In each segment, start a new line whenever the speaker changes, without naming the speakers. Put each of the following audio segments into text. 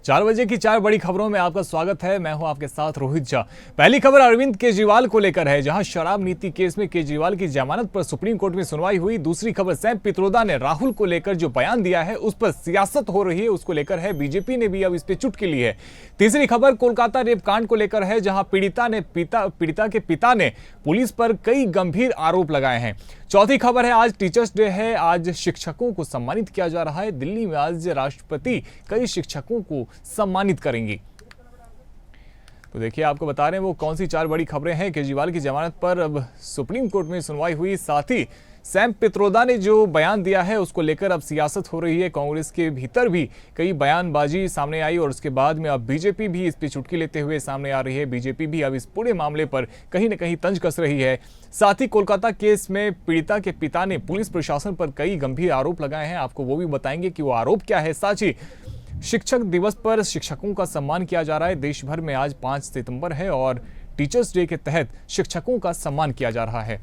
4 बजे की 4 बड़ी खबरों में आपका स्वागत है। मैं हूं आपके साथ रोहित झा। पहली खबर अरविंद केजरीवाल को लेकर है, जहां शराब नीति केस में केजरीवाल की जमानत पर सुप्रीम कोर्ट में सुनवाई हुई। दूसरी खबर सैम पित्रोदा ने राहुल को लेकर जो बयान दिया है उस पर सियासत हो रही है, उसको लेकर है। बीजेपी ने भी अब इस पर चुटकी ली है। तीसरी खबर कोलकाता रेप कांड को लेकर है, जहां पीड़िता के पिता ने पुलिस पर कई गंभीर आरोप लगाए हैं। चौथी खबर है आज टीचर्स डे है, आज शिक्षकों को सम्मानित किया जा रहा है। दिल्ली में आज राष्ट्रपति कई शिक्षकों को सम्मानित करेंगी। तो देखिए, आपको बता रहे हैं वो कौन सी 4 बड़ी खबरें हैं। केजरीवाल की जमानत पर अब सुप्रीम कोर्ट में सुनवाई हुई, साथ ही सैम पित्रोदा ने जो बयान दिया है उसको लेकर अब सियासत हो रही है। कांग्रेस के भीतर भी कई बयानबाजी सामने आई और उसके बाद में अब बीजेपी भी इस पर चुटकी लेते हुए सामने आ रही है। बीजेपी भी अब इस पूरे मामले पर कहीं न कहीं तंज कस रही है। साथ ही कोलकाता केस में पीड़िता के पिता ने पुलिस प्रशासन पर कई गंभीर आरोप लगाए हैं। आपको वो भी बताएंगे कि वो आरोप क्या है। साथ ही शिक्षक दिवस पर शिक्षकों का सम्मान किया जा रहा है। देश भर में आज 5 सितंबर है और टीचर्स डे के तहत शिक्षकों का सम्मान किया जा रहा है।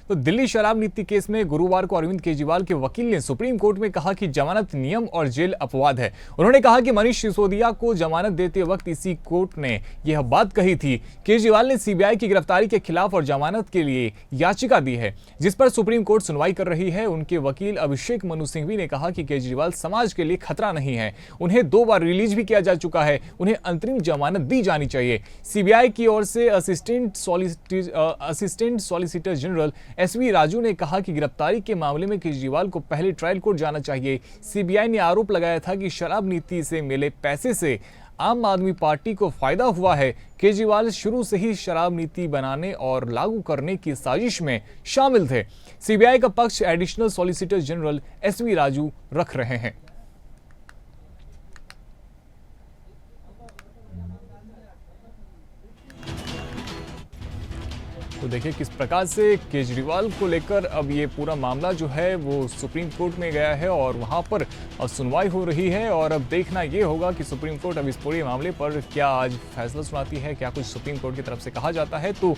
तो दिल्ली शराब नीति केस में गुरुवार को अरविंद केजरीवाल के वकील ने सुप्रीम कोर्ट में कहा कि जमानत नियम और जेल अपवाद है। उन्होंने कहा कि मनीष सिसोदिया को जमानत देते वक्त इसी कोर्ट ने यह बात कही थी। केजरीवाल ने सीबीआई की गिरफ्तारी के खिलाफ और जमानत के लिए याचिका दी है, जिस पर सुप्रीम कोर्ट सुनवाई कर रही है। उनके वकील अभिषेक मनु सिंघवी ने कहा कि केजरीवाल समाज के लिए खतरा नहीं है, उन्हें 2 बार रिलीज भी किया जा चुका है, उन्हें अंतरिम जमानत दी जानी चाहिए। सीबीआई की ओर से assistant solicitor general SV Raju ने कहा कि गिरफ्तारी के मामले में केजरीवाल को पहले ट्रायल कोर्ट जाना चाहिए। सीबीआई ने आरोप लगाया था कि शराब नीति से मिले पैसे से आम आदमी पार्टी को फायदा हुआ है। केजरीवाल शुरू से ही शराब नीति बनाने और लागू करने की साजिश में शामिल थे। सीबीआई का पक्ष additional solicitor general SV Raju रख रहे हैं। तो देखिए किस प्रकार से केजरीवाल को लेकर अब ये पूरा मामला जो है वो सुप्रीम कोर्ट में गया है और वहां पर अब सुनवाई हो रही है। और अब देखना ये होगा कि सुप्रीम कोर्ट अब इस पूरे मामले पर क्या आज फैसला सुनाती है, क्या कुछ सुप्रीम कोर्ट की तरफ से कहा जाता है। तो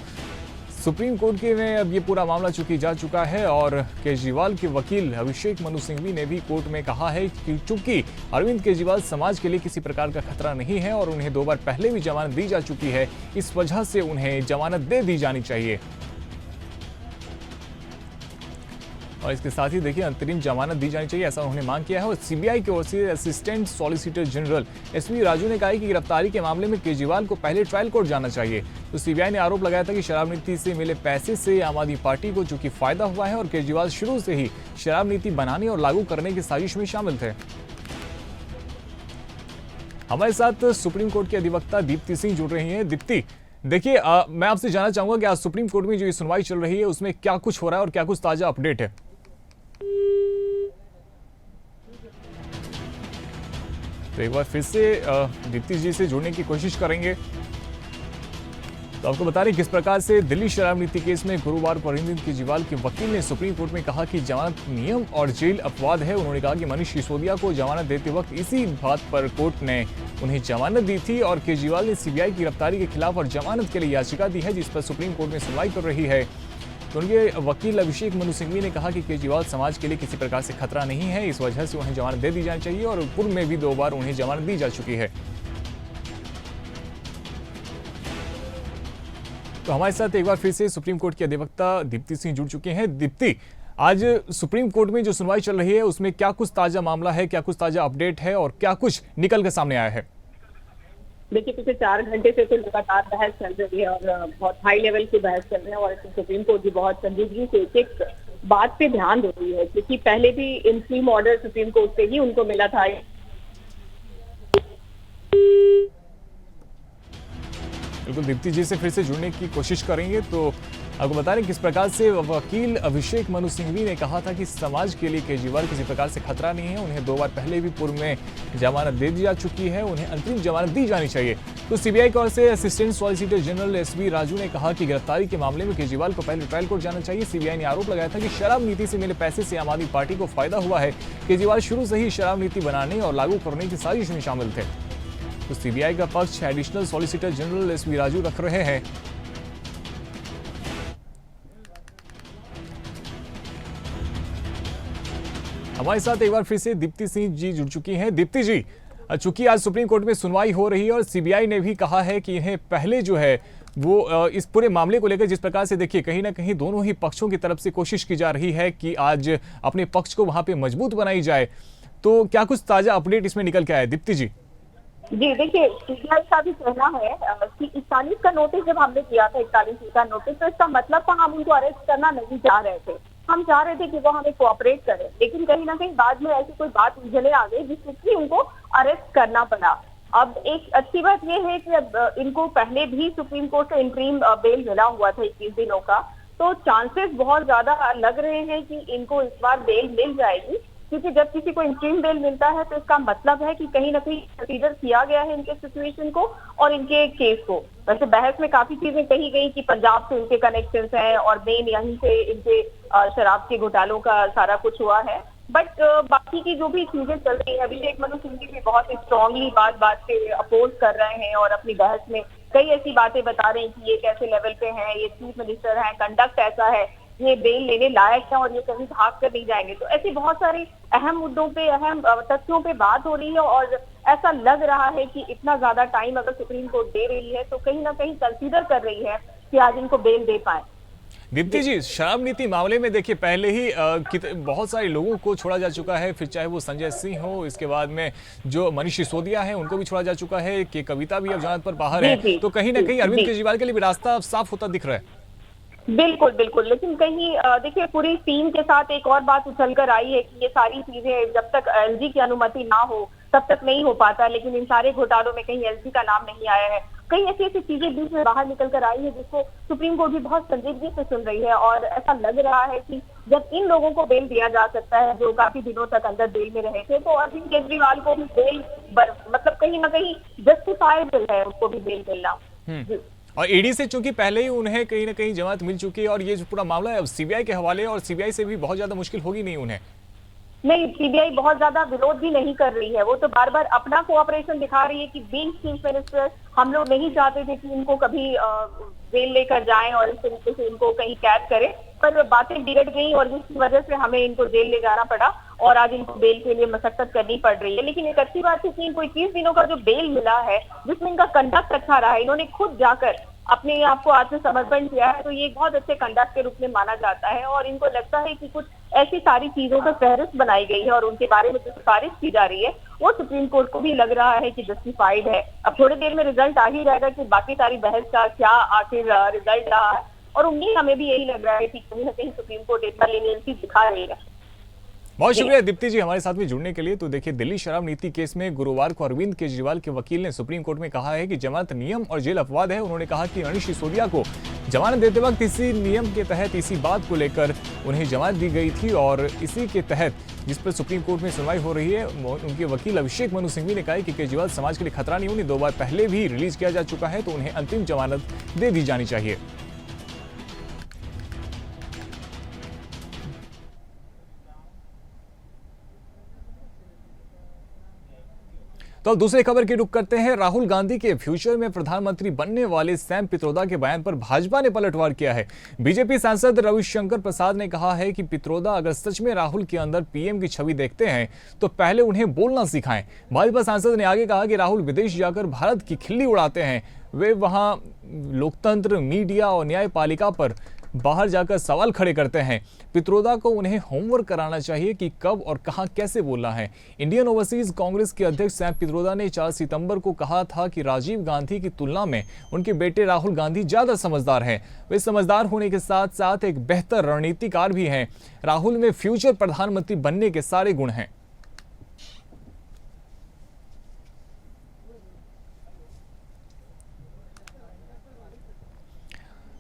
सुप्रीम कोर्ट के में अब ये पूरा मामला चूंकि जा चुका है और केजरीवाल के वकील अभिषेक मनु सिंघवी ने भी कोर्ट में कहा है कि चूंकि अरविंद केजरीवाल समाज के लिए किसी प्रकार का खतरा नहीं है और उन्हें 2 बार पहले भी जमानत दी जा चुकी है, इस वजह से उन्हें जमानत दे दी जानी चाहिए। और इसके साथ ही देखिए अंतरिम जमानत दी जानी चाहिए, ऐसा उन्होंने मांग किया है। और सीबीआई की ओर से assistant solicitor general SV Raju ने कहा कि गिरफ्तारी के मामले में केजरीवाल को पहले ट्रायल कोर्ट जाना चाहिए। तो सीबीआई ने आरोप लगाया था कि शराब नीति से मिले पैसे से आम आदमी पार्टी को चूंकि फायदा हुआ है और केजरीवाल शुरू से ही शराब नीति बनाने और लागू करने की साजिश में शामिल थे। हमारे साथ सुप्रीम कोर्ट के अधिवक्ता दीप्ति सिंह जुड़ रही हैं। दीप्ति, देखिए मैं आपसे जानना चाहूंगा कि आज सुप्रीम कोर्ट में जो ये सुनवाई चल रही है उसमें क्या कुछ हो रहा है और क्या कुछ ताजा अपडेट है। तो एक बार फिर से दीप्ति जी से जुड़ने की कोशिश करेंगे। तो आपको बता रहे किस प्रकार से दिल्ली शराब नीति केस में गुरुवार को अरविंद केजरीवाल के वकील ने सुप्रीम कोर्ट में कहा कि जमानत नियम और जेल अपवाद है। उन्होंने कहा कि मनीष सिसोदिया को जमानत देते वक्त इसी बात पर कोर्ट ने उन्हें जमानत दी थी और केजरीवाल ने सीबीआई की गिरफ्तारी के खिलाफ और जमानत के लिए याचिका दी है, जिस पर सुप्रीम कोर्ट में सुनवाई कर रही है। तो उनके वकील अभिषेक मनु सिंघवी ने कहा कि केजरीवाल समाज के लिए किसी प्रकार से खतरा नहीं है, इस वजह से उन्हें जमानत दे दी जानी चाहिए और पूर्व में भी 2 बार उन्हें जमानत दी जा चुकी है। तो हमारे साथ एक बार फिर से सुप्रीम कोर्ट के अधिवक्ता दीप्ति सिंह जुड़ चुके हैं। दीप्ति, आज सुप्रीम कोर्ट में जो सुनवाई चल रही है उसमें क्या कुछ ताजा मामला है, क्या कुछ ताजा अपडेट है और क्या कुछ निकल कर सामने आया है?
देखिए, पिछले 4 घंटे से तो लगातार बहस चल रही है और बहुत हाई लेवल की बहस चल रही है और सुप्रीम कोर्ट भी बहुत संजीदगी से एक बात पे ध्यान दे रही है, क्योंकि पहले भी इंट्रीम ऑर्डर सुप्रीम कोर्ट से ही उनको मिला था।
बिल्कुल, दीप्ति जी से फिर से जुड़ने की कोशिश करेंगे। तो आपको बता रहे किस प्रकार से वकील अभिषेक मनु सिंघवी ने कहा था कि समाज के लिए केजरीवाल किसी प्रकार से खतरा नहीं है, उन्हें 2 बार पहले भी पूर्व में जमानत दे दी जा चुकी है, उन्हें अंतरिम जमानत दी जानी चाहिए। तो सीबीआई की ओर से assistant solicitor general SV Raju ने कहा कि गिरफ्तारी के मामले में केजरीवाल को पहले ट्रायल कोर्ट जाना चाहिए। सीबीआई ने आरोप लगाया था कि शराब नीति से मिले पैसे से आम आदमी पार्टी को फायदा हुआ है। केजरीवाल शुरू से ही शराब नीति बनाने और लागू करने की साजिश में शामिल थे। तो सीबीआई का पक्ष additional solicitor general SV Raju रख रहे हैं। हमारे साथ एक बार फिर से दीप्ति सिंह जी जुड़ चुकी हैं। दीप्ति जी, चूंकि आज सुप्रीम कोर्ट में सुनवाई हो रही है और सीबीआई ने भी कहा है कि इन्हें पहले जो है वो इस पूरे मामले को लेकर जिस प्रकार से देखिए कहीं ना कहीं दोनों ही पक्षों की तरफ से कोशिश की जा रही है कि आज अपने पक्ष को वहां पे मजबूत बनाई जाए, तो क्या कुछ ताजा अपडेट इसमें निकल के आया दीप्ति जी?
जी देखिए, सीबीआई का भी कहना है कि 41 का नोटिस जब हमने किया था, 41 का नोटिस, तो इसका मतलब था हम उनको अरेस्ट करना नहीं चाह रहे थे। हम चाह रहे थे कि वो हमें कोऑपरेट करें, लेकिन कहीं ना कहीं बाद में ऐसी कोई बात उलझने आ गई जिससे उनको अरेस्ट करना पड़ा। अब एक अच्छी बात यह है कि अब इनको पहले भी सुप्रीम कोर्ट से इंटरिम बेल मिला हुआ था 21 दिनों का, तो चांसेस बहुत ज्यादा लग रहे हैं कि इनको इस बार बेल मिल जाएगी, क्योंकि जब किसी को इंटरिम बेल मिलता है तो इसका मतलब है कि कहीं ना कहीं कंसीडर किया गया है इनके सिचुएशन को और इनके केस को। वैसे बहस में काफी चीजें कही गई कि पंजाब से इनके कनेक्शंस हैं और मेन यहीं से इनके शराब के घोटालों का सारा कुछ हुआ है, बट बाकी की जो भी चीजें चल रही है, अभिषेक मनु सिंह जी भी बहुत स्ट्रांगली बात पे अपोज कर रहे हैं और अपनी बहस में कई ऐसी बातें बता रहे हैं कि ये कैसे लेवल पे है, ये चीफ मिनिस्टर है, कंडक्ट ऐसा है, ये बेल लेने लायक है और ये कहीं भाग कर नहीं जाएंगे। तो ऐसे बहुत सारे अहम मुद्दों पे, अहम तथ्यों पे बात हो रही है और ऐसा लग रहा है कि इतना ज्यादा टाइम अगर सुप्रीम कोर्ट दे रही है तो कहीं ना कहीं कंसीडर कर रही है कि आज इनको बेल दे पाए।
दीप्ति जी, शराब नीति मामले में देखिए पहले ही बहुत सारे लोगों को छोड़ा जा चुका है, फिर चाहे वो संजय सिंह हो, इसके बाद में जो मनीष सिसोदिया है उनको भी छोड़ा जा चुका है, कि कविता भी अब जमानत पर बाहर है, तो कहीं ना कहीं अरविंद केजरीवाल के लिए भी रास्ता साफ होता दिख रहा है।
बिल्कुल बिल्कुल, लेकिन कहीं देखिए पूरी टीम के साथ एक और बात उछल कर आई है कि ये सारी चीजें जब तक एलजी की अनुमति ना हो तब तक नहीं हो पाता, लेकिन इन सारे घोटालों में कहीं एलजी का नाम नहीं आया है। कई ऐसी ऐसी चीजें बीच में बाहर निकल कर आई है जिसको सुप्रीम कोर्ट भी बहुत संजीदगी से सुन रही है और ऐसा लग रहा है कि जब इन लोगों को बेल दिया जा सकता है जो काफी दिनों तक अंदर जेल में रहे थे, तो अरविंद केजरीवाल को भी बेल मतलब कहीं ना कहीं जस्टिफाइबल है उनको भी बेल मिलना।
और ईडी से चूंकि पहले ही उन्हें कहीं ना कहीं जमानत मिल चुकी है और ये जो पूरा मामला है अब सीबीआई के हवाले, और सीबीआई से भी बहुत ज्यादा मुश्किल होगी नहीं उन्हें।
नहीं, सीबीआई बहुत ज्यादा विरोध भी नहीं कर रही है, वो तो बार बार अपना कोऑपरेशन दिखा रही है कि बीइंग चीफ मिनिस्टर हम लोग नहीं चाहते थे कि इनको कभी जेल लेकर जाएं और इस तरीके से इनको कहीं कैद करें, पर बातें बिगड़ गई और जिसकी वजह से हमें इनको जेल ले जाना पड़ा और आज इनको बेल के लिए मशक्कत करनी पड़ रही है। लेकिन एक अच्छी बात है कि इनको 21 दिनों का जो बेल मिला है जिसमें इनका कंडक्ट अच्छा रहा है, इन्होंने खुद जाकर अपने आप को आत्मसमर्पण किया है, तो ये एक बहुत अच्छे कंडक्ट के रूप में माना जाता है और इनको लगता है कि कुछ ऐसी सारी चीजों का फहरिस्त बनाई गई है और उनके बारे में जो सिफारिश की जा रही है वो सुप्रीम कोर्ट को भी लग रहा है कि जस्टिफाइड है। अब थोड़ी देर में रिजल्ट आ ही जाएगा कि बाकी सारी बहस का क्या आखिर रिजल्ट रहा है, और उम्मीद हमें भी यही लग रहा है कि कहीं ना कहीं सुप्रीम कोर्ट इतना लीनियंसी दिखा रही है।
बहुत शुक्रिया दीप्ति जी हमारे साथ में जुड़ने के लिए। तो देखिए, दिल्ली शराब नीति केस में गुरुवार को अरविंद केजरीवाल के वकील ने सुप्रीम कोर्ट में कहा है कि जमानत नियम और जेल अपवाद है। उन्होंने कहा कि मनीष सिसोदिया को जमानत देते वक्त इसी नियम के तहत इसी बात को लेकर उन्हें जमानत दी गई थी और इसी के तहत जिस पर सुप्रीम कोर्ट में सुनवाई हो रही है, उनके वकील अभिषेक मनु सिंघवी ने कहा कि केजरीवाल समाज के लिए खतरा नहीं, उन्हें 2 बार पहले भी रिलीज किया जा चुका है, तो उन्हें अंतिम जमानत दे दी जानी चाहिए। तो अब दूसरी खबर की रुख करते हैं। राहुल गांधी के फ्यूचर में प्रधानमंत्री बनने वाले सैम पित्रोदा के बयान पर भाजपा ने पलटवार किया है। बीजेपी सांसद रविशंकर प्रसाद ने कहा है कि पित्रोदा अगर सच में राहुल के अंदर पीएम की छवि देखते हैं तो पहले उन्हें बोलना सिखाएं। भाजपा सांसद ने आगे कहा कि राहुल विदेश जाकर भारत की खिल्ली उड़ाते हैं, वे वहां लोकतंत्र, मीडिया और न्यायपालिका पर बाहर जाकर सवाल खड़े करते हैं। पित्रोदा को उन्हें होमवर्क कराना चाहिए कि कब और कहां कैसे बोलना है। इंडियन ओवरसीज कांग्रेस के अध्यक्ष सैम पित्रोदा ने 4 सितंबर को कहा था कि राजीव गांधी की तुलना में उनके बेटे राहुल गांधी ज्यादा समझदार हैं। वे समझदार होने के साथ साथ एक बेहतर रणनीतिकार भी हैं। राहुल में फ्यूचर प्रधानमंत्री बनने के सारे गुण हैं।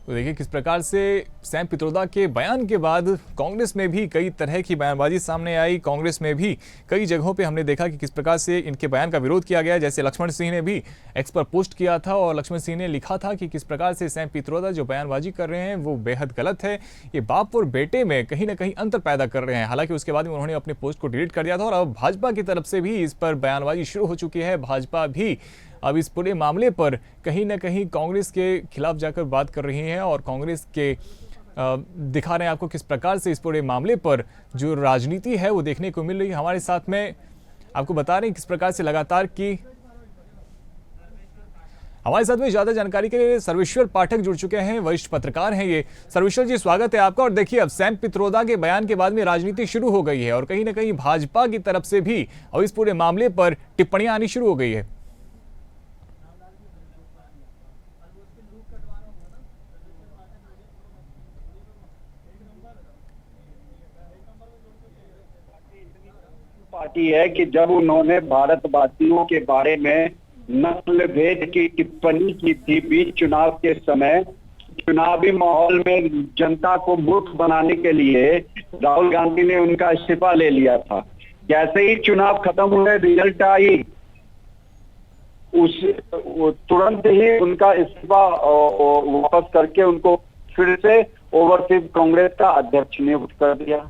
तो देखिए किस प्रकार से सैम पित्रोदा के बयान के बाद कांग्रेस में भी कई तरह की बयानबाजी सामने आई। कांग्रेस में भी कई जगहों पे हमने देखा कि किस प्रकार से इनके बयान का विरोध किया गया। जैसे लक्ष्मण सिंह ने भी एक्स पर पोस्ट किया था और लक्ष्मण सिंह ने लिखा था कि किस प्रकार से सैम पित्रोदा जो बयानबाजी कर रहे हैं वो बेहद गलत है, ये बाप और बेटे में कहीं ना कहीं अंतर पैदा कर रहे हैं। हालांकि उसके बाद में उन्होंने अपने पोस्ट को डिलीट कर दिया था और अब भाजपा की तरफ से भी इस पर बयानबाजी शुरू हो चुकी है। भाजपा भी अब इस पूरे मामले पर कहीं ना कहीं कांग्रेस के खिलाफ जाकर बात कर रही है और कांग्रेस के दिखा रहे हैं आपको किस प्रकार से इस पूरे मामले पर जो राजनीति है वो देखने को मिल रही है। हमारे साथ में आपको बता रहे हैं किस प्रकार से लगातार की हमारे साथ में ज्यादा जानकारी के लिए सर्वेश्वर पाठक जुड़ चुके हैं, वरिष्ठ पत्रकार हैं ये। सर्वेश्वर जी, स्वागत है आपका। और देखिए, अब सैम पित्रोदा के बयान के बाद में राजनीति शुरू हो गई है और कहीं ना कहीं भाजपा की तरफ से भी अब इस पूरे मामले पर टिप्पणियां आनी शुरू हो गई है।
पार्टी है कि जब उन्होंने भारतवासियों के बारे में नस्ल भेद की टिप्पणी की थी बीच चुनाव के समय, चुनावी माहौल में जनता को मूर्ख बनाने के लिए राहुल गांधी ने उनका इस्तीफा ले लिया था। जैसे ही चुनाव खत्म हुए, रिजल्ट आई, तुरंत ही उनका इस्तीफा वापस करके उनको फिर से ओवरसीज कांग्रेस का अध्यक्ष नियुक्त कर दिया।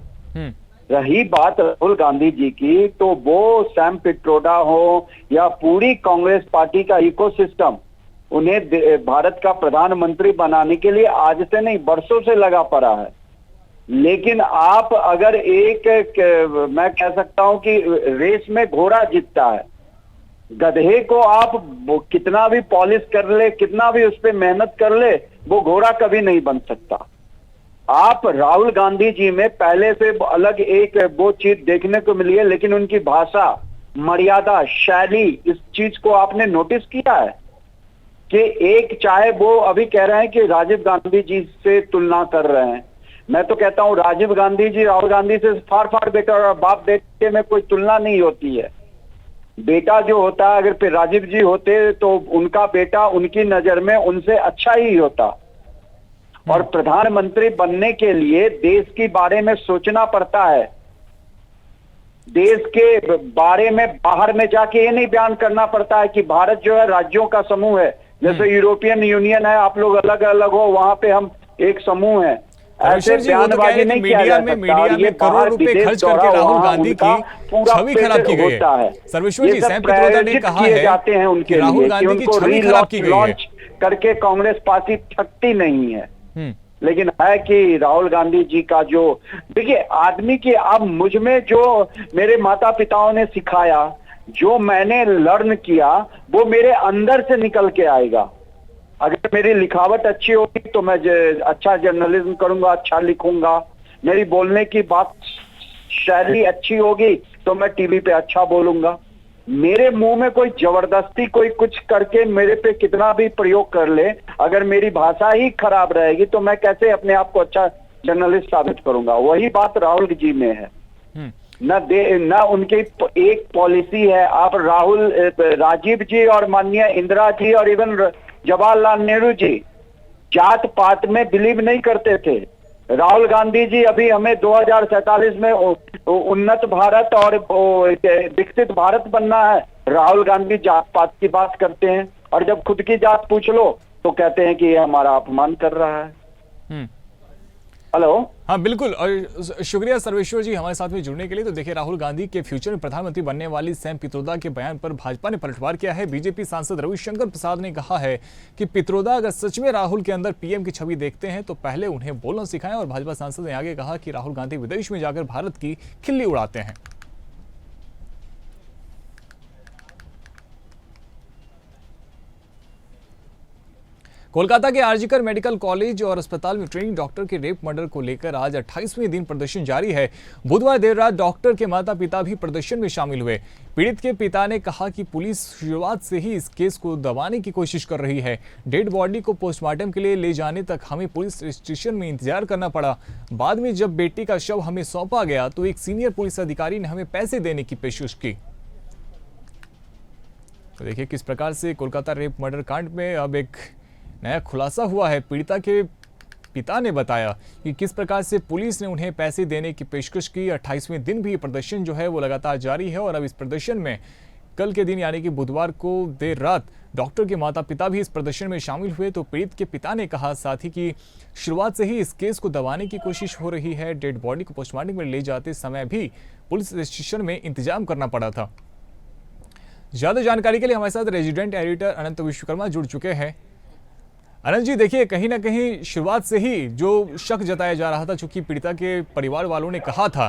रही बात राहुल गांधी जी की, तो वो सैम पित्रोदा हो या पूरी कांग्रेस पार्टी का इकोसिस्टम उन्हें भारत का प्रधानमंत्री बनाने के लिए आज से नहीं बरसों से लगा पड़ा है। लेकिन आप अगर मैं कह सकता हूं कि रेस में घोड़ा जीतता है, गधे को आप कितना भी पॉलिश कर ले, कितना भी उस पर मेहनत कर ले, वो घोड़ा कभी नहीं बन सकता। आप राहुल गांधी जी में पहले से अलग एक वो चीज देखने को मिली है, लेकिन उनकी भाषा, मर्यादा, शैली, इस चीज को आपने नोटिस किया है कि एक, चाहे वो अभी कह रहे हैं कि राजीव गांधी जी से तुलना कर रहे हैं, मैं तो कहता हूं राजीव गांधी जी राहुल गांधी से फार फार बेटा और बाप बेटे में कोई तुलना नहीं होती है। बेटा जो होता है, अगर फिर राजीव जी होते तो उनका बेटा उनकी नजर में उनसे अच्छा ही होता। और प्रधानमंत्री बनने के लिए देश के बारे में सोचना पड़ता है। देश के बारे में बाहर में जाके ये नहीं बयान करना पड़ता है कि भारत जो है राज्यों का समूह है, जैसे यूरोपियन यूनियन है, आप लोग अलग अलग हो, वहां पे हम एक समूह है। ऐसे बयानबाजी नहीं किया जा सकता। ये
करोड़ रुपए खर्च करके राहुल गांधी की छवि खराब की गई है। सर्वेश्वर जी, सैम पित्रोदा ने कहा है
जाते हैं उनके
राहुल गांधी की छवि खराब की गई है
करके कांग्रेस पार्टी थकती नहीं है। लेकिन है कि राहुल गांधी जी का जो, देखिए आदमी की, अब मुझ में जो मेरे माता पिताओं ने सिखाया, जो मैंने लर्न किया, वो मेरे अंदर से निकल के आएगा। अगर मेरी लिखावट अच्छी होगी तो मैं अच्छा जर्नलिज्म करूंगा, अच्छा लिखूंगा। मेरी बोलने की बात शैली अच्छी होगी तो मैं टीवी पे अच्छा बोलूंगा। मेरे मुंह में कोई जबरदस्ती कोई कुछ करके मेरे पे कितना भी प्रयोग कर ले, अगर मेरी भाषा ही खराब रहेगी तो मैं कैसे अपने आप को अच्छा जर्नलिस्ट साबित करूंगा। वही बात राहुल जी में है। न उनकी एक पॉलिसी है। आप राजीव जी और माननीय इंदिरा जी और इवन जवाहरलाल नेहरू जी जात पात में बिलीव नहीं करते थे। राहुल गांधी जी अभी हमें 2047 में उन्नत भारत और विकसित भारत बनना है, राहुल गांधी जात पात की बात करते हैं, और जब खुद की जात पूछ लो तो कहते हैं कि ये हमारा अपमान कर रहा है। हेलो,
हाँ बिल्कुल, और शुक्रिया सर्वेश्वर जी हमारे साथ में जुड़ने के लिए। तो देखिए, राहुल गांधी के फ्यूचर में प्रधानमंत्री बनने वाली सैम पित्रोदा के बयान पर भाजपा ने पलटवार किया है। बीजेपी सांसद रविशंकर प्रसाद ने कहा है कि पित्रोदा अगर सच में राहुल के अंदर पीएम की छवि देखते हैं तो पहले उन्हें बोलना सिखाएं। और भाजपा सांसद ने आगे कहा कि राहुल गांधी विदेश में जाकर भारत की खिल्ली उड़ाते हैं। कोलकाता के आरजीकर मेडिकल कॉलेज और अस्पताल में ट्रेनिंग डॉक्टर के रेप मर्डर को लेकर आज 28वें दिन प्रदर्शन जारी है। बुधवार देर रात डॉक्टर के माता पिता भी प्रदर्शन में शामिल हुए। पीड़ित के पिता ने कहा कि पुलिस शुरुआत से ही इस केस को दबाने की कोशिश कर रही है। डेड बॉडी को पोस्टमार्टम के लिए ले जाने तक हमें पुलिस स्टेशन में इंतजार करना पड़ा। बाद में जब बेटी का शव हमें सौंपा गया तो एक सीनियर पुलिस अधिकारी ने हमें पैसे देने की पेशकश की। तो देखिए किस प्रकार से कोलकाता रेप मर्डर कांड में अब एक नया खुलासा हुआ है। पीड़िता के पिता ने बताया कि किस प्रकार से पुलिस ने उन्हें पैसे देने की पेशकश की। 28वें दिन भी प्रदर्शन जो है वो लगातार जारी है और अब इस प्रदर्शन में कल के दिन यानी कि बुधवार को देर रात डॉक्टर के माता पिता भी इस प्रदर्शन में शामिल हुए। तो पीड़ित के पिता ने कहा साथ ही कि शुरुआत से ही इस केस को दबाने की कोशिश हो रही है। डेड बॉडी को पोस्टमार्टम में ले जाते समय भी पुलिस स्टेशन में इंतजाम करना पड़ा था। ज्यादा जानकारी के लिए हमारे साथ रेजिडेंट एडिटर अनंत विश्वकर्मा जुड़ चुके हैं। अनंत जी, देखिए कहीं ना कहीं शुरुआत से ही जो शक जताया जा रहा था, चूंकि पीड़िता के परिवार वालों ने कहा था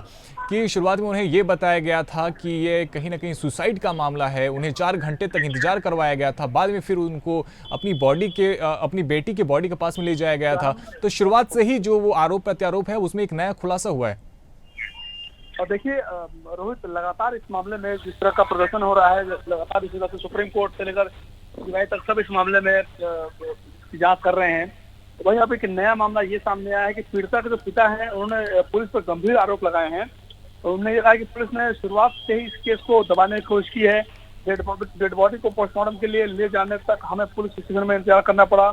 कि शुरुआत में उन्हें ये बताया गया था कि ये कहीं ना कहीं सुसाइड का मामला है, उन्हें 4 घंटे तक इंतजार करवाया गया था, बाद में फिर उनको अपनी बेटी के बॉडी के पास में ले जाया गया था। तो शुरुआत से ही जो वो आरोप प्रत्यारोप है उसमें एक नया खुलासा हुआ है।
और देखिए रोहित, लगातार इस मामले में जिस तरह का प्रदर्शन हो रहा है, लगातार इस तरह से सुप्रीम कोर्ट से लेकर सीबीआई तक सब इस मामले में जांच कर रहे हैं। वहीं अब एक नया मामला ये सामने आया है कि पीड़िता के जो पिता हैं उन्होंने पुलिस पर गंभीर आरोप लगाए हैं। उन्होंने ये कहा कि पुलिस ने शुरुआत से ही इस केस को दबाने की कोशिश की है। डेड बॉडी को पोस्टमार्टम के लिए ले जाने तक हमें पुलिस स्टेशन में इंतजार करना पड़ा।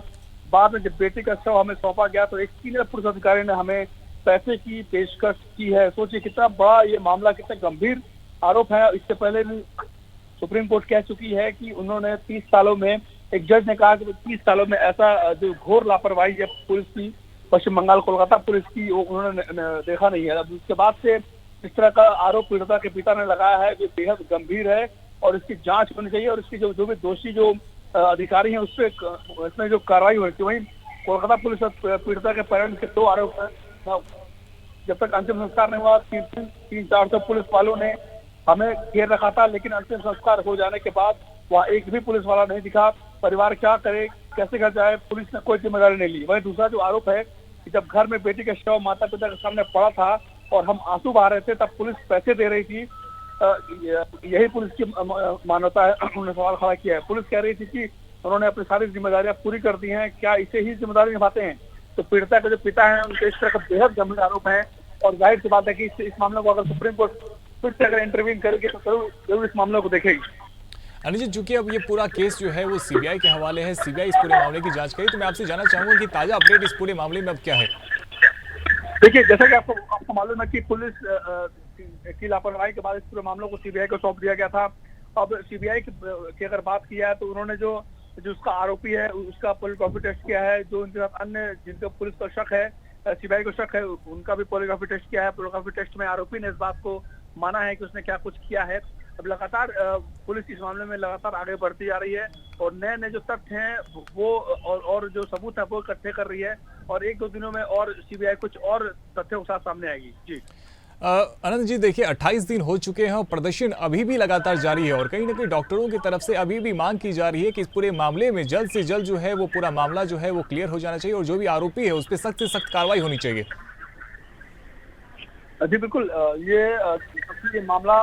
बाद में जब बेटी का शव हमें सौंपा गया तो एक सीनियर पुलिस अधिकारी ने हमें पैसे की पेशकश की है। सोचिए कितना बड़ा ये मामला, कितना गंभीर आरोप है। इससे पहले भी सुप्रीम कोर्ट कह चुकी है कि उन्होंने 30 सालों में, एक जज ने कहा कि 30 सालों में ऐसा जो घोर लापरवाही है पुलिस की, पश्चिम बंगाल कोलकाता पुलिस की, वो उन्होंने देखा नहीं है। अब उसके बाद से इस तरह का आरोप पीड़िता के पिता ने लगाया है जो बेहद गंभीर है और इसकी जांच होनी चाहिए और इसकी जो भी दोषी जो अधिकारी हैं उस पर इसमें जो कार्रवाई होनी चाहिए। वहीं कोलकाता पुलिस और पीड़िता के पेरेंट्स के 2 आरोप हैं। जब तक अंतिम संस्कार नहीं हुआ 300-400 पुलिस वालों ने हमें घेर रखा था, लेकिन अंतिम संस्कार हो जाने के बाद वहाँ एक भी पुलिस वाला नहीं दिखा। परिवार क्या करे, कैसे घर जाए, पुलिस ने कोई जिम्मेदारी नहीं ली। वही दूसरा जो आरोप है कि जब घर में बेटी का शव माता पिता के सामने पड़ा था और हम आंसू बहा रहे थे तब पुलिस पैसे दे रही थी। यही पुलिस की मान्यता है। उन्होंने सवाल खड़ा किया है। पुलिस कह रही थी कि उन्होंने अपनी सारी जिम्मेदारियां पूरी कर दी हैं, क्या इसे ही जिम्मेदारी निभाते हैं? तो पीड़िता के जो पिता हैं उनके इस तरह का बेहद गंभीर आरोप है और जाहिर सी बात है कि इस मामले को अगर सुप्रीम कोर्ट फिर से अगर इंटरवीन करेगी तो जरूर इस मामले को देखेगी।
अनिल जी, चूंकि अब ये पूरा केस जो है वो सीबीआई के हवाले है, सीबीआई इस पूरे मामले की जांच करेगी, तो मैं आपसे जानना चाहूंगा कि ताजा अपडेट इस पूरे मामले में अब क्या है?
देखिए, जैसा कि आपको मालूम है कि पुलिस की लापरवाही के बाद इस पूरे मामलों को सीबीआई को सौंप दिया गया था। अब सीबीआई की अगर बात की जाए तो उन्होंने जो उसका आरोपी है उसका पॉलीग्राफी टेस्ट किया है। जो उनके साथ अन्य जिनका पुलिस का शक है, सीबीआई को शक है, उनका भी पॉलीग्राफी टेस्ट किया है। पॉलीग्राफी टेस्ट में आरोपी ने इस बात को माना है कि उसने क्या कुछ किया है। अब लगातार पुलिस इस मामले में लगातार आगे बढ़ती जा रही है और नए नए जो तथ्य हैं वो और जो सबूत है वो इकट्ठे कर रही है और 1-2 दिनों में और सीबीआई कुछ और तथ्यों के साथ सामने आएगी। जी
अनंत जी, देखिए 28 दिन हो चुके हैं और प्रदर्शन अभी भी लगातार जारी है और कहीं ना कहीं डॉक्टरों की तरफ से अभी भी मांग की जा रही है कि इस पूरे मामले में जल्द से जल्द जो है वो पूरा मामला जो है वो क्लियर हो जाना चाहिए और जो भी आरोपी है उस पर सख्त से सख्त कार्रवाई होनी चाहिए।
जी बिल्कुल, ये मामला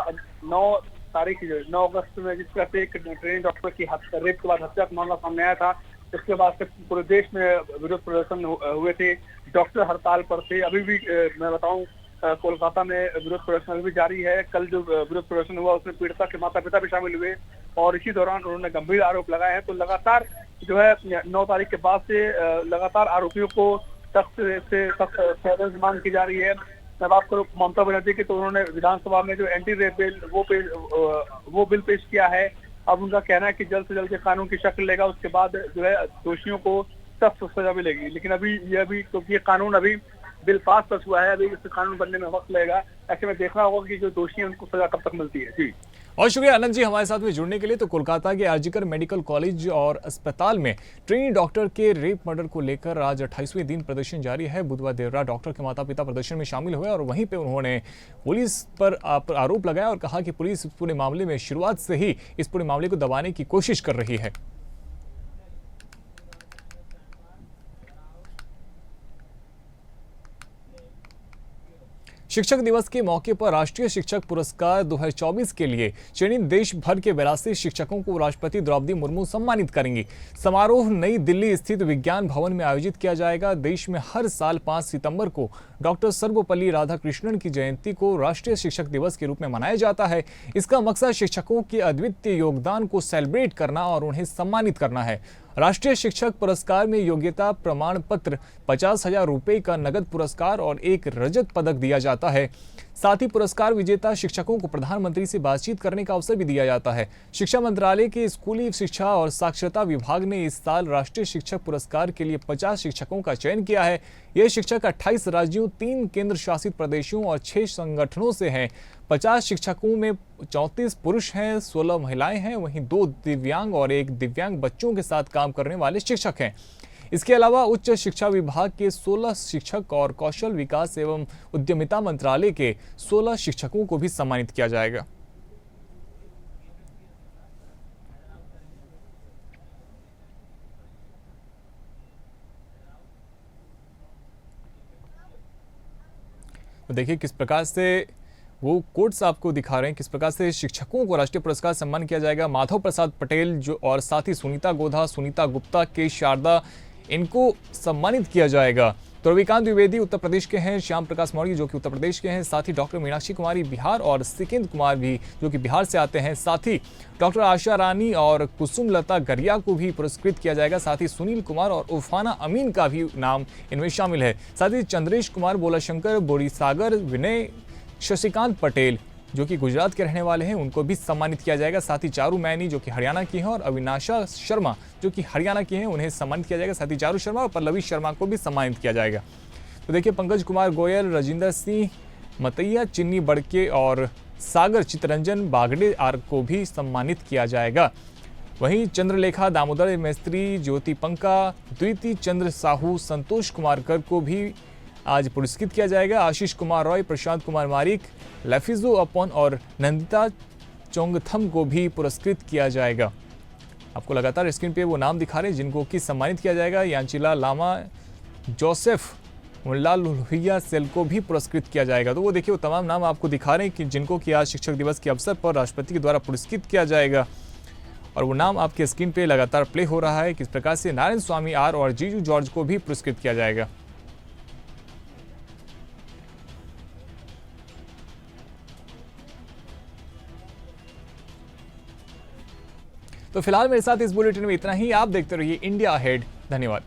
9 अगस्त में जिस तरह से एक ट्रेनिंग डॉक्टर की रेप के बाद हत्या का मामला सामने आया था, उसके बाद से पूरे देश में विरोध प्रदर्शन हुए थे, डॉक्टर हड़ताल पर थे। अभी भी मैं बताऊं कोलकाता में विरोध प्रदर्शन अभी भी जारी है। कल जो विरोध प्रदर्शन हुआ उसमें पीड़िता के माता पिता भी शामिल हुए और इसी दौरान उन्होंने गंभीर आरोप लगाए हैं। तो लगातार जो है 9 तारीख के बाद से लगातार आरोपियों को सख्त से सख्त मांग की जा रही है। मैं बात करूँ ममता बनर्जी की तो उन्होंने विधानसभा में जो एंटी रेप बिल वो बिल पेश किया है। अब उनका कहना है कि जल्द से जल्द कानून की शक्ल लेगा, उसके बाद जो है दोषियों को सख्त सजा मिलेगी। लेकिन अभी क्योंकि ये कानून अभी बिल पास हुआ है, अभी इस कानून बनने में वक्त लगेगा। ऐसे में देखना होगा कि जो दोषी है उनको सजा कब तक मिलती है। जी
और शुक्रिया अनंत जी हमारे साथ में जुड़ने के लिए। तो कोलकाता के आरजीकर मेडिकल कॉलेज और अस्पताल में ट्रेनी डॉक्टर के रेप मर्डर को लेकर आज 28वें दिन प्रदर्शन जारी है। बुधवार देर रात डॉक्टर के माता पिता प्रदर्शन में शामिल हुए और वहीं पे उन्होंने पुलिस पर आरोप लगाया और कहा कि पुलिस इस पूरे मामले में शुरुआत से ही इस पूरे मामले को दबाने की कोशिश कर रही है। शिक्षक दिवस के मौके पर राष्ट्रीय शिक्षक पुरस्कार 2024 के लिए चयनित देश भर के 82 शिक्षकों को राष्ट्रपति द्रौपदी मुर्मू सम्मानित करेंगी। समारोह नई दिल्ली स्थित विज्ञान भवन में आयोजित किया जाएगा। देश में हर साल 5 सितंबर को डॉक्टर सर्वपल्ली राधाकृष्णन की जयंती को राष्ट्रीय शिक्षक दिवस के रूप में मनाया जाता है। इसका मकसद शिक्षकों के अद्वितीय योगदान को सेलिब्रेट करना और उन्हें सम्मानित करना है। राष्ट्रीय शिक्षक पुरस्कार में योग्यता प्रमाण पत्र, 50,000 रुपये का नगद पुरस्कार और एक रजत पदक दिया जाता है। साथ ही पुरस्कार विजेता शिक्षकों को प्रधानमंत्री से बातचीत करने का अवसर भी दिया जाता है। शिक्षा मंत्रालय के स्कूली शिक्षा और साक्षरता विभाग ने इस साल राष्ट्रीय शिक्षक पुरस्कार के लिए 50 शिक्षकों का चयन किया है। ये शिक्षक 28 राज्यों, 3 केंद्र शासित प्रदेशों और 6 संगठनों से हैं। 50 शिक्षकों में 34 पुरुष हैं, 16 महिलाएं हैं, वहीं 2 दिव्यांग और 1 दिव्यांग बच्चों के साथ काम करने वाले शिक्षक हैं। इसके अलावा उच्च शिक्षा विभाग के 16 शिक्षक और कौशल विकास एवं उद्यमिता मंत्रालय के 16 शिक्षकों को भी सम्मानित किया जाएगा। तो देखिए किस प्रकार से वो कोट्स आपको दिखा रहे हैं, किस प्रकार से शिक्षकों को राष्ट्रीय पुरस्कार सम्मान किया जाएगा। माधव प्रसाद पटेल जो और साथ ही सुनीता गोधा, सुनीता गुप्ता, के शारदा, इनको सम्मानित किया जाएगा। तो रविकांत द्विवेदी उत्तर प्रदेश के हैं, श्याम प्रकाश मौर्य जो कि उत्तर प्रदेश के हैं, साथ ही डॉक्टर मीनाक्षी कुमारी बिहार और सिकेंद्र कुमार भी जो कि बिहार से आते हैं, साथ ही डॉक्टर आशा रानी और कुसुम लता गरिया को भी पुरस्कृत किया जाएगा। साथ ही सुनील कुमार और उफाना अमीन का भी नाम इनमें शामिल है। साथ ही चंद्रेश कुमार, बोलाशंकर बोरीसागर, विनय शशिकांत पटेल जो कि गुजरात के रहने वाले हैं, उनको भी सम्मानित किया जाएगा। साथ ही चारू मैनी जो कि हरियाणा की हैं और अविनाशा शर्मा जो कि हरियाणा की हैं, उन्हें सम्मानित किया जाएगा। साथ ही चारू शर्मा और पल्लवी शर्मा को भी सम्मानित किया जाएगा। तो देखिए पंकज कुमार गोयल, राजिंदर सिंह मतैया, चिन्नी बड़के और सागर चितरंजन बागड़े आर को भी सम्मानित किया जाएगा। वहीं चंद्रलेखा दामोदर मिस्त्री, ज्योति पंका, द्विती चंद्र साहू, संतोष कुमार कर को भी आज पुरस्कृत किया जाएगा। आशीष कुमार रॉय, प्रशांत कुमार मारिक, लफिजो अपन और नंदिता चोंगथम को भी पुरस्कृत किया जाएगा। आपको लगातार स्क्रीन पे वो नाम दिखा रहे हैं जिनको कि सम्मानित किया जाएगा। यांचिला लामा, जोसेफ मुल्लाल लोहिया सेल को भी पुरस्कृत किया जाएगा। तो वो देखिए वो तमाम नाम आपको दिखा रहे हैं कि जिनको कि आज शिक्षक दिवस के अवसर पर राष्ट्रपति के द्वारा पुरस्कृत किया जाएगा। और वो नाम आपके स्क्रीन पे लगातार प्ले हो रहा है। किस प्रकार से नारायण स्वामी आर और जीजू जॉर्ज को भी पुरस्कृत किया जाएगा। तो फिलहाल मेरे साथ इस बुलेटिन में इतना ही। आप देखते रहिए इंडिया अहेड। धन्यवाद।